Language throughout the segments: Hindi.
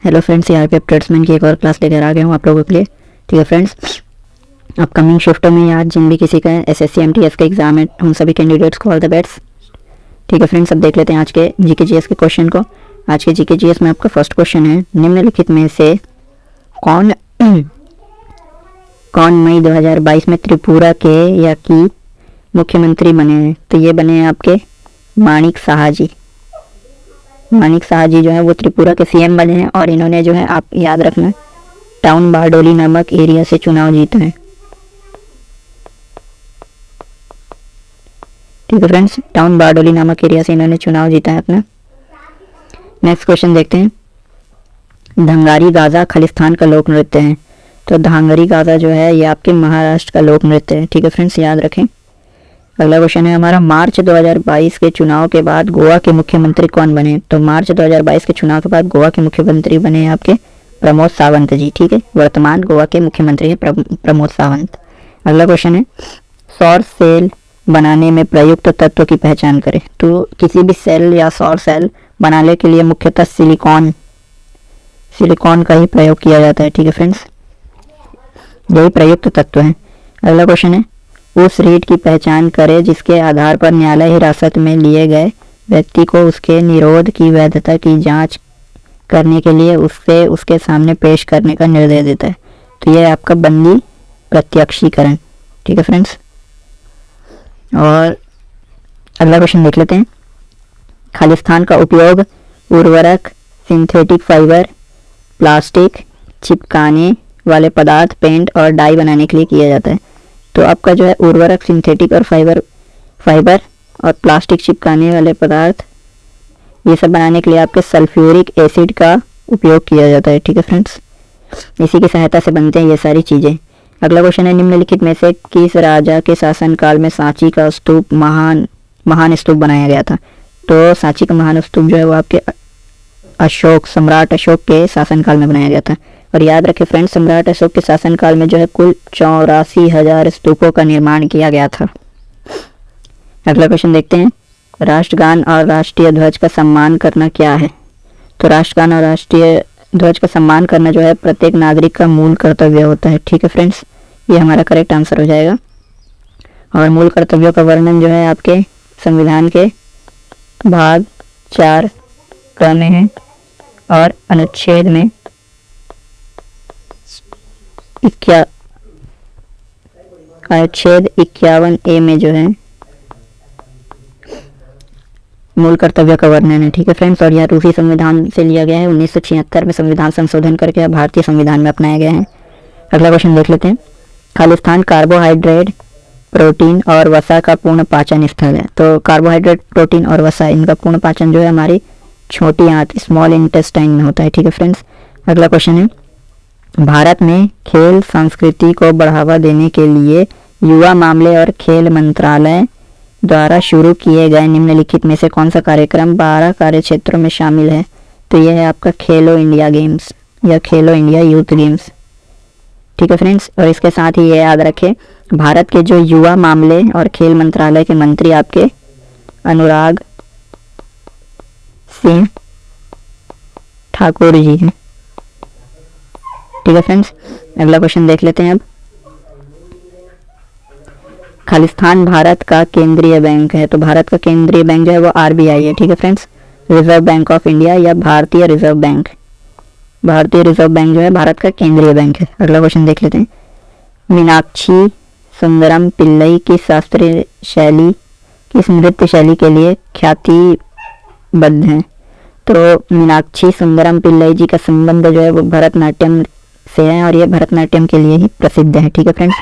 हेलो फ्रेंड्स, यहाँ पे ट्रेड्समैन की एक और क्लास लेकर आ गया हूँ आप लोगों के लिए। ठीक है फ्रेंड्स, अपकमिंग शिफ्टों में आज जिन भी किसी का एसएससी एमटीएस का एग्जाम है उन सभी कैंडिडेट्स को ऑल द बेस्ट। ठीक है फ्रेंड्स, अब देख लेते हैं आज के जीके जीएस के क्वेश्चन को। आज के जीके जीएस में आपका फर्स्ट क्वेश्चन है, निम्नलिखित में से कौन मई 2022 में त्रिपुरा के या की मुख्यमंत्री बने हैं? तो ये बने हैं आपके माणिक साहा जी। माणिक साहा जी जो है वो त्रिपुरा के सीएम बने हैं और इन्होंने जो है, आप याद रखना, टाउन बारडोली नामक एरिया से चुनाव जीते हैं। ठीक है फ्रेंड्स, टाउन बारडोली नामक एरिया से इन्होंने चुनाव जीता है अपना। नेक्स्ट क्वेश्चन देखते हैं, धंगारी गाजा खालिस्तान का लोक नृत्य है। तो धांगरी गाजा जो है ये आपके महाराष्ट्र का लोक नृत्य है। ठीक है फ्रेंड्स, याद रखें। अगला क्वेश्चन है हमारा, मार्च 2022 के चुनाव के बाद गोवा के मुख्यमंत्री कौन बने? तो मार्च 2022 के चुनाव के बाद गोवा के मुख्यमंत्री बने आपके प्रमोद सावंत जी। ठीक है, वर्तमान गोवा के मुख्यमंत्री है प्रमोद सावंत। अगला क्वेश्चन है, सौर सेल बनाने में प्रयुक्त तत्व की पहचान करें। तो किसी भी सेल या सौर सेल बनाने के लिए मुख्यतः सिलिकॉन का ही प्रयोग किया जाता है। ठीक है फ्रेंड्स, यही प्रयुक्त तत्व है। अगला क्वेश्चन है, उस रीट की पहचान करें जिसके आधार पर न्यायालय हिरासत में लिए गए व्यक्ति को उसके निरोध की वैधता की जांच करने के लिए उसके सामने पेश करने का निर्देश देता है। तो यह आपका बंदी प्रत्यक्षीकरण। ठीक है फ्रेंड्स, और अगला क्वेश्चन देख लेते हैं, खालिस्तान का उपयोग उर्वरक, सिंथेटिक फाइबर, प्लास्टिक, चिपकाने वाले पदार्थ, पेंट और डाई बनाने के लिए किया जाता है। तो आपका जो है उर्वरक, सिंथेटिक और फाइबर और प्लास्टिक, चिपकाने वाले पदार्थ, ये सब बनाने के लिए आपके सल्फ्यूरिक एसिड का उपयोग किया जाता है। ठीक है फ्रेंड्स, इसी की सहायता से बनते हैं ये सारी चीज़ें। अगला क्वेश्चन है, निम्नलिखित में से किस राजा के शासनकाल में सांची का स्तूप महान स्तूप बनाया गया था? तो सांची का महान स्तूप जो है वो आपके सम्राट अशोक के शासनकाल में बनाया गया था। और याद रखें फ्रेंड्स, सम्राट अशोक के शासनकाल में जो है कुल 84,000 स्तूपों का निर्माण किया गया था। अगला क्वेश्चन देखते हैं, राष्ट्रगान और राष्ट्रीय ध्वज का सम्मान करना क्या है? तो राष्ट्रगान और राष्ट्रीय ध्वज का सम्मान करना जो है प्रत्येक नागरिक का मूल कर्तव्य होता है। ठीक है फ्रेंड्स, ये हमारा करेक्ट आंसर हो जाएगा। और मूल कर्तव्यों का वर्णन जो है आपके संविधान के भाग 4 में है और अनुच्छेद में 51A में जो है मूल कर्तव्य का वर्णन है। ठीक है फ्रेंड्स, और यह रूसी संविधान से लिया गया है। 1976 में संविधान संशोधन करके भारतीय संविधान में अपनाया गया है। अगला क्वेश्चन देख लेते हैं, खालिस्तान कार्बोहाइड्रेट, प्रोटीन और वसा का पूर्ण पाचन स्थल है। तो कार्बोहाइड्रेट, प्रोटीन और वसा, इनका पूर्ण पाचन जो है हमारी छोटी आंत, स्मॉल इंटेस्टाइन में होता है। ठीक है फ्रेंड्स, अगला क्वेश्चन है, भारत में खेल संस्कृति को बढ़ावा देने के लिए युवा मामले और खेल मंत्रालय द्वारा शुरू किए गए निम्नलिखित में से कौन सा कार्यक्रम 12 कार्य क्षेत्रों में शामिल है? तो यह है आपका खेलो इंडिया गेम्स या खेलो इंडिया यूथ गेम्स। ठीक है फ्रेंड्स, और इसके साथ ही ये याद रखें, भारत के जो युवा मामले और खेल मंत्रालय के मंत्री आपके अनुराग सिंह ठाकुर जी हैं। ठीक है फ्रेंड्स, अगला क्वेश्चन देख लेते हैं अब, खालिस्तान भारत का केंद्रीय बैंक है। तो भारत का केंद्रीय बैंक जो है वो आरबीआई है। ठीक है friends, reserve bank of India या भारतीय रिजर्व बैंक जो है भारत का केंद्रीय बैंक है। अगला क्वेश्चन देख लेते हैं, मीनाक्षी सुंदरम पिल्लई की शास्त्रीय शैली, किस नृत्य शैली के लिए ख्यातिबद्ध है? तो मीनाक्षी सुंदरम पिल्लई जी का संबंध जो है वो भरतनाट्यम से है और ये भरतनाट्यम के लिए ही प्रसिद्ध है। ठीक है फ्रेंड्स,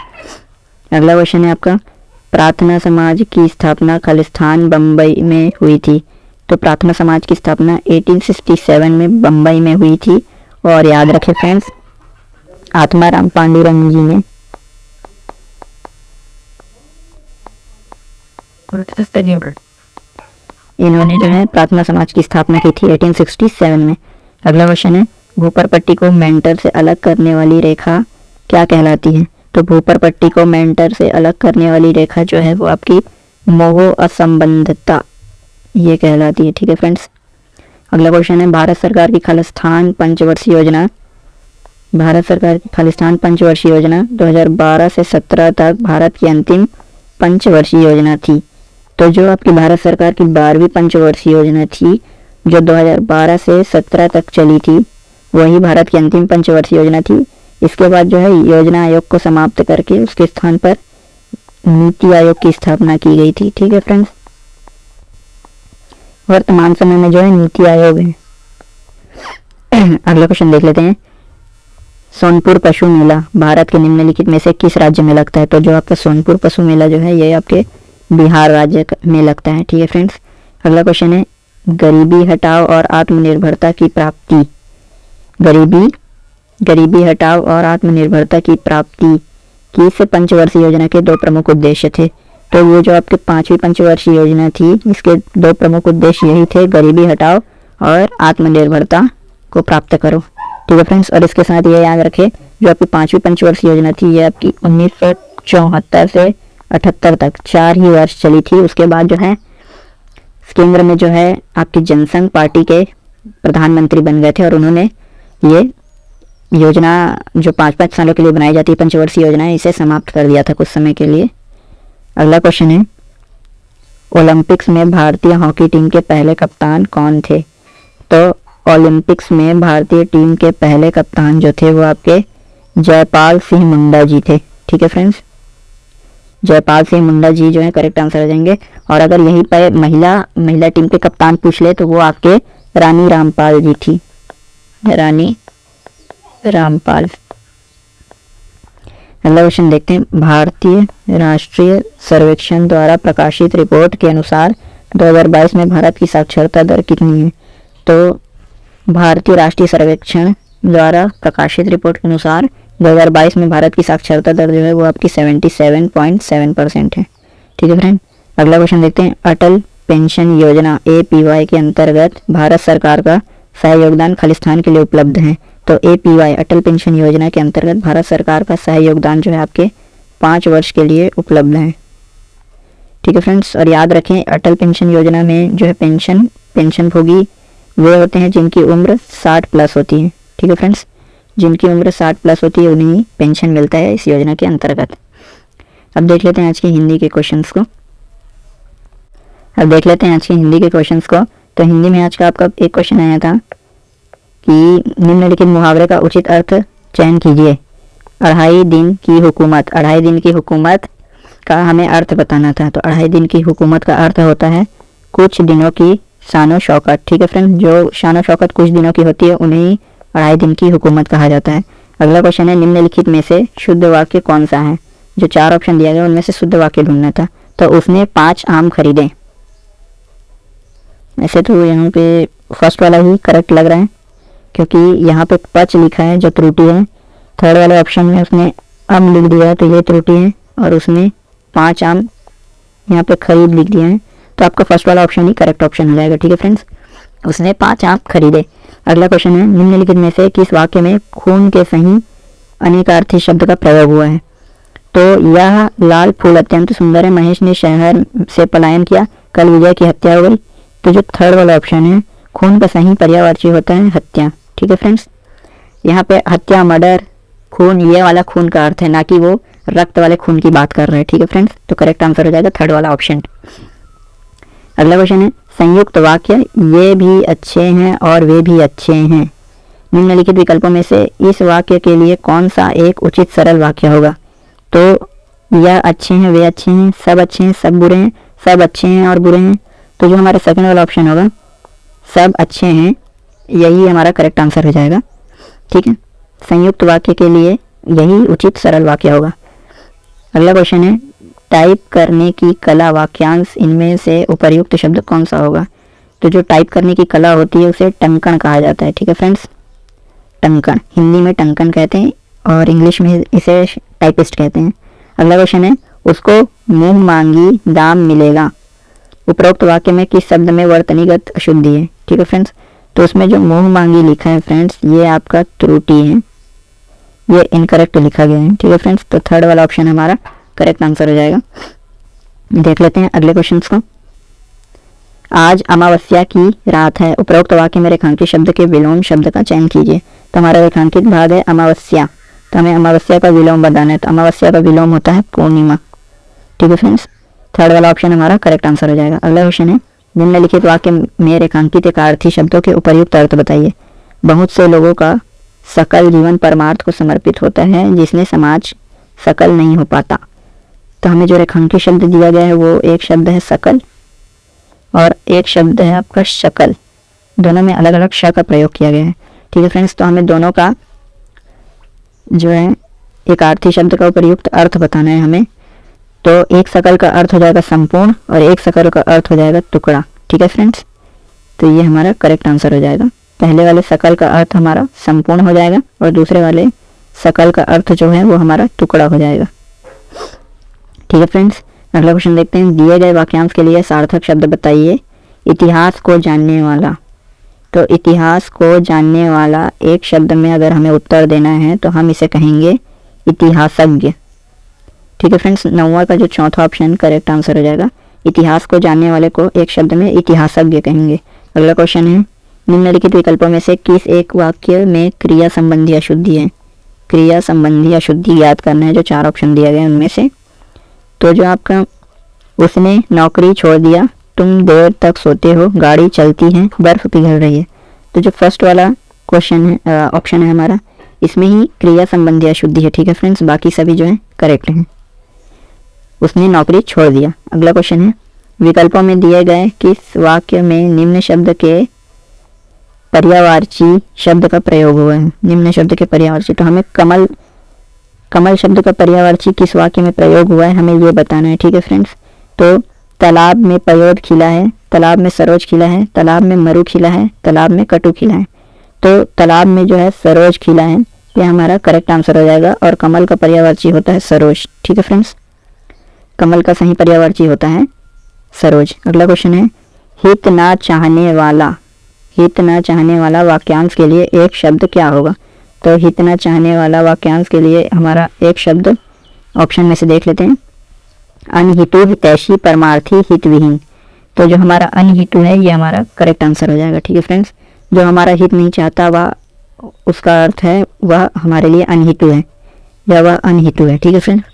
अगला क्वेश्चन है आपका, प्रार्थना समाज की स्थापना खालिस्तान बम्बई में हुई थी। तो प्रार्थना समाज की स्थापना 1867 में बम्बई में हुई थी। और याद रखें फ्रेंड्स, आत्माराम पांडुरंग जी ने इन्होंने जो है प्रार्थना समाज की स्थापना की थी 1867 में। अगला क्वेश्चन है, भूपर पट्टी को मेंटर से अलग करने वाली रेखा क्या कहलाती है? तो भूपर पट्टी को मेंटर से अलग करने वाली रेखा जो है वो आपकी मोह असंबंधता ये कहलाती है। ठीक है फ्रेंड्स, अगला क्वेश्चन है भारत सरकार की खालिस्तान पंचवर्षीय योजना, भारत सरकार की खालिस्तान पंचवर्षीय योजना 2012 से 17 तक भारत की अंतिम पंचवर्षीय योजना थी। तो जो आपकी भारत सरकार की 12वीं पंचवर्षीय योजना थी जो 2012 से 17 तक चली थी, वही भारत की अंतिम पंचवर्षीय योजना थी। इसके बाद जो है योजना आयोग को समाप्त करके उसके स्थान पर नीति आयोग की स्थापना की गई थी। ठीक है फ्रेंड्स, वर्तमान समय में जो है नीति आयोग है। अगला क्वेश्चन देख लेते हैं, सोनपुर पशु मेला भारत के निम्नलिखित में से किस राज्य में लगता है? तो जो आपका सोनपुर पशु मेला जो है ये आपके बिहार राज्य में लगता है। ठीक है फ्रेंड्स, अगला क्वेश्चन है गरीबी हटाओ और आत्मनिर्भरता की प्राप्ति, गरीबी हटाओ और आत्मनिर्भरता की प्राप्ति की इस पंचवर्षीय योजना के 2 प्रमुख उद्देश्य थे। तो ये जो आपके 5वीं पंचवर्षीय योजना थी इसके 2 प्रमुख उद्देश्य यही थे, गरीबी हटाओ और आत्मनिर्भरता को प्राप्त करो। ठीक है फ्रेंड्स, और इसके साथ ये याद रखें जो आपकी 5वीं पंचवर्षीय योजना थी ये आपकी 1974 से 78 तक 4 ही वर्ष चली थी। उसके बाद जो है केंद्र में जो है आपकी जनसंघ पार्टी के प्रधानमंत्री बन गए थे और उन्होंने ये योजना जो 5-5 सालों के लिए बनाई जाती है पंचवर्षीय योजना है इसे समाप्त कर दिया था कुछ समय के लिए। अगला क्वेश्चन है ओलंपिक्स में भारतीय हॉकी टीम के पहले कप्तान कौन थे? तो ओलंपिक्स में भारतीय टीम के पहले कप्तान जो थे वो आपके जयपाल सिंह मुंडा जी थे। ठीक है फ्रेंड्स, जयपाल सिंह मुंडा जी जो है करेक्ट आंसर हो जाएंगे। और अगर यहीं पर महिला टीम के कप्तान पूछ ले तो वो आपके रानी रामपाल जी थी, रानी रामपाल। अगला क्वेश्चन देखते हैं, भारतीय राष्ट्रीय सर्वेक्षण द्वारा प्रकाशित रिपोर्ट के अनुसार 2022 में भारत की साक्षरता दर कितनी है? तो भारतीय राष्ट्रीय सर्वेक्षण द्वारा प्रकाशित रिपोर्ट के अनुसार 2022 में भारत की साक्षरता दर जो है वो आपकी 77.7% है। ठीक है फ्रेंड, अगला क्वेश्चन देखते हैं, अटल पेंशन योजना APY के अंतर्गत भारत सरकार का सहयोगदान खालिस्तान के लिए उपलब्ध है। तो APY अटल पेंशन योजना के अंतर्गत भारत सरकार का सहयोगदान जो है आपके 5 वर्ष के लिए उपलब्ध है। ठीक है फ्रेंड्स, और याद रखें अटल पेंशन योजना में जो है पेंशन भोगी वे होते हैं जिनकी उम्र 60 प्लस होती है। ठीक है फ्रेंड्स, जिनकी उम्र 60 प्लस होती है उन्हें पेंशन मिलता है इस योजना के अंतर्गत। अब देख लेते हैं आज के हिंदी के क्वेश्चंस को। तो हिंदी में आज का आपका एक क्वेश्चन आया था कि निम्नलिखित मुहावरे का उचित अर्थ चयन कीजिए। 2.5 दिन की हुकूमत, 2.5 दिन की हुकूमत का हमें अर्थ बताना था। तो 2.5 दिन की हुकूमत का अर्थ होता है कुछ दिनों की शानो शौकत। ठीक है फ्रेंड, जो शानो शौकत कुछ दिनों की होती है उन्हें 2.5 दिन की हुकूमत कहा जाता है। अगला क्वेश्चन है निम्नलिखित में से शुद्ध वाक्य कौन सा है? जो 4 ऑप्शन दिया गया उनमें से शुद्ध वाक्य ढूंढना था। तो उसने 5 आम खरीदे। ऐसे तो यहाँ पे फर्स्ट वाला ही करेक्ट लग रहा है क्योंकि यहाँ पे पच लिखा है जो त्रुटि है। थर्ड वाले ऑप्शन में उसने आम लिख दिया है तो ये त्रुटि है, और उसने 5 आम यहाँ पे खरीद लिख दिया है। तो आपका फर्स्ट वाला ऑप्शन ही करेक्ट ऑप्शन हो जाएगा। ठीक है फ्रेंड्स, उसने 5 आम खरीदे। अगला क्वेश्चन है निम्नलिखित में से किस वाक्य में खून के सही अनेकार्थी शब्द का प्रयोग हुआ है? तो यह लाल फूल अत्यंत सुंदर है, महेश ने शहर से पलायन किया, कल विजय की हत्या हो गई। तो जो थर्ड वाला ऑप्शन है खून का सही पर्यायवाची होता है हत्या। ठीक है फ्रेंड्स, यहाँ पे हत्या, मर्डर, खून, ये वाला खून का अर्थ है, ना कि वो रक्त वाले खून की बात कर रहे हैं। ठीक है फ्रेंड्स, तो करेक्ट आंसर हो जाएगा थर्ड वाला ऑप्शन। अगला क्वेश्चन है संयुक्त वाक्य ये भी अच्छे हैं और वे भी अच्छे हैं। निम्नलिखित विकल्पों में से इस वाक्य के लिए कौन सा एक उचित सरल वाक्य होगा? तो यह अच्छे हैं, वे अच्छे हैं, सब अच्छे हैं, सब बुरे हैं, सब अच्छे हैं और बुरे हैं। तो जो हमारा सेकंड वाला ऑप्शन होगा सब अच्छे हैं, यही हमारा करेक्ट आंसर हो जाएगा। ठीक है, संयुक्त वाक्य के लिए यही उचित सरल वाक्य होगा। अगला क्वेश्चन है टाइप करने की कला वाक्यांश इनमें से उपर्युक्त शब्द कौन सा होगा? तो जो टाइप करने की कला होती है उसे टंकण कहा जाता है। ठीक है फ्रेंड्स, टंकण, हिंदी में टंकण कहते हैं और इंग्लिश में इसे टाइपिस्ट कहते हैं। अगला क्वेश्चन है उसको मुंह मांगी दाम मिलेगा। उपरोक्त वाक्य में किस शब्द में वर्तनीगत अशुद्धि है? ठीक है फ्रेंड्स, तो उसमें जो मुंह मांगी लिखा है फ्रेंड्स ये आपका त्रुटि है, ये इनकरेक्ट लिखा गया है। ठीक है फ्रेंड्स, तो थर्ड वाला ऑप्शन हमारा करेक्ट आंसर हो जाएगा। देख लेते हैं अगले क्वेश्चन को। आज अमावस्या की रात है। उपरोक्त वाक्य में रेखांकित शब्द के विलोम शब्द का चयन कीजिए। तो हमारा रेखांकित भाग है अमावस्या, तो हमें अमावस्या का विलोम बताना है। तो अमावस्या का विलोम होता है पूर्णिमा। ठीक है फ्रेंड्स, थर्ड वाला ऑप्शन हमारा करेक्ट आंसर हो जाएगा। अगला क्वेश्चन है, निम्नलिखित वाक्य में रेखांकित एक अर्थी शब्दों के उपर्युक्त अर्थ बताइए। बहुत से लोगों का सकल जीवन परमार्थ को समर्पित होता है, जिसमें समाज सकल नहीं हो पाता। तो हमें जो रेखांकित शब्द दिया गया है वो एक शब्द है सकल और एक शब्द है आपका शकल। दोनों में अलग अलग श का प्रयोग किया गया है। ठीक है फ्रेंड्स, तो हमें दोनों का जो है एक अर्थी शब्द का उपर्युक्त अर्थ बताना है हमें। तो एक सकल का अर्थ हो जाएगा संपूर्ण और एक सकल का अर्थ हो जाएगा टुकड़ा। ठीक है फ्रेंड्स, तो ये हमारा करेक्ट आंसर हो जाएगा। पहले वाले सकल का अर्थ हमारा संपूर्ण हो जाएगा और दूसरे वाले सकल का अर्थ जो है वो हमारा टुकड़ा हो जाएगा। ठीक है फ्रेंड्स, अगला क्वेश्चन देखते हैं। दिए गए वाक्यांश के लिए सार्थक शब्द बताइए। इतिहास को जानने वाला, तो इतिहास को जानने वाला एक शब्द में अगर हमें उत्तर देना है तो हम इसे कहेंगे इतिहासज्ञ। ठीक है फ्रेंड्स, 9वां का जो चौथा ऑप्शन करेक्ट आंसर हो जाएगा। इतिहास को जानने वाले को एक शब्द में इतिहासज्ञ कहेंगे। अगला क्वेश्चन है, निम्नलिखित विकल्पों में से किस एक वाक्य में क्रिया संबंधी अशुद्धि है। क्रिया संबंधी अशुद्धि याद करना है, जो 4 ऑप्शन दिया गया उनमें से। तो जो आपका उसने नौकरी छोड़ दिया, तुम देर तक सोते हो, गाड़ी चलती है, बर्फ पिघल रही है। तो जो फर्स्ट वाला क्वेश्चन है ऑप्शन है हमारा, इसमें ही क्रिया संबंधी अशुद्धि है। ठीक है फ्रेंड्स, बाकी सभी जो है करेक्ट हैं। उसने नौकरी छोड़ दिया। अगला क्वेश्चन है, विकल्पों में दिए गए किस वाक्य में निम्न शब्द के पर्यायवाची शब्द का प्रयोग हुआ है। निम्न शब्द के पर्यायवाची, तो हमें कमल शब्द का पर्यायवाची किस वाक्य में प्रयोग हुआ है हमें ये बताना है। ठीक है फ्रेंड्स, तो तालाब में पयोद खिला है, तालाब में सरोज खिला है, तालाब में मरु खिला है, तालाब में कटु खिला है। तो तालाब में जो है सरोज खिला है, ये हमारा करेक्ट आंसर हो जाएगा। और कमल का पर्यायवाची होता है सरोज। ठीक है फ्रेंड्स, कमल का सही पर्यायवाची होता है सरोज। अगला क्वेश्चन है, हित ना चाहने वाला, हित ना चाहने वाला वाक्यांश के लिए एक शब्द क्या होगा। तो हित ना चाहने वाला वाक्यांश के लिए हमारा एक शब्द ऑप्शन में से देख लेते हैं, अनहितु हितैषी परमार्थी हितविहीन। तो जो हमारा अनहितु है ये हमारा करेक्ट आंसर हो जाएगा। ठीक है फ्रेंड्स, जो हमारा हित नहीं चाहता वह, उसका अर्थ है वह हमारे लिए अनहितु है या वह अनहितु है। ठीक है फ्रेंड्स,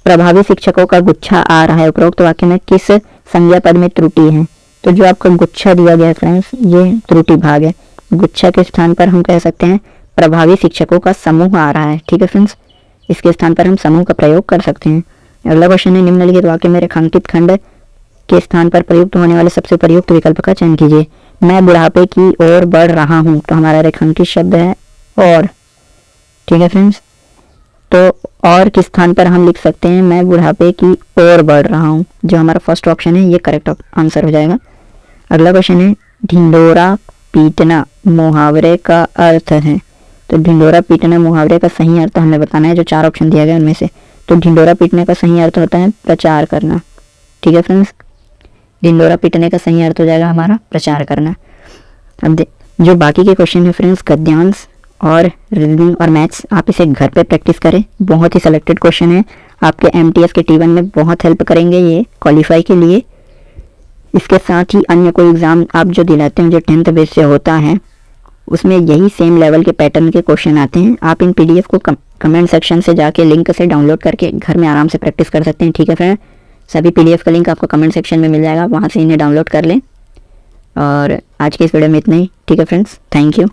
प्रभावी शिक्षकों का गुच्छा आ रहा है। उपरोक्त वाक्य में किस संज्ञा पद में त्रुटि है। तो जो आपका गुच्छा दिया गया फ्रेंड्स, ये त्रुटि भाग है। गुच्छा के स्थान पर हम कह सकते हैं प्रभावी शिक्षकों का समूह आ रहा है। ठीक है फ्रेंड्स, इसके स्थान पर हम समूह का प्रयोग कर सकते हैं। अगला क्वेश्चन है, निम्नलिखित वाक्य में रेखांकित खंड के स्थान पर प्रयुक्त होने वाले सबसे प्रयुक्त विकल्प का चयन कीजिए। मैं बुढ़ापे की ओर बढ़ रहा हूं, तो हमारा रेखांकित शब्द है और। ठीक है फ्रेंड्स, तो और किस स्थान पर हम लिख सकते हैं मैं बुढ़ापे की ओर बढ़ रहा हूं। जो हमारा फर्स्ट ऑप्शन है ये करेक्ट आंसर हो जाएगा। अगला क्वेश्चन है, ढिंडोरा पीटना मुहावरे का अर्थ है। तो ढिंडोरा पीटना मुहावरे का सही अर्थ हमें बताना है, जो 4 ऑप्शन दिया गया उनमें से। तो ढिंडोरा पीटने का सही अर्थ होता है प्रचार करना। ठीक है फ्रेंड्स, ढिंडोरा पीटने का सही अर्थ हो जाएगा हमारा प्रचार करना। अब जो बाकी के क्वेश्चन है फ्रेंड्स, गद्यांश और रीजनिंग और मैथ्स, आप इसे घर पे प्रैक्टिस करें। बहुत ही सिलेक्टेड क्वेश्चन है, आपके एमटीएस के T1 में बहुत हेल्प करेंगे ये क्वालिफाई के लिए। इसके साथ ही अन्य कोई एग्ज़ाम आप जो दिलाते हैं जो 10th बेस से होता है, उसमें यही सेम लेवल के पैटर्न के क्वेश्चन आते हैं। आप इन PDF को कमेंट सेक्शन से जाके लिंक से डाउनलोड करके घर में आराम से प्रैक्टिस कर सकते हैं। ठीक है फ्रेंड, सभी PDF का लिंक आपको कमेंट सेक्शन में मिल जाएगा, वहाँ से इन्हें डाउनलोड कर लें। और आज के इस वीडियो में इतना ही। ठीक है फ्रेंड्स, थैंक यू।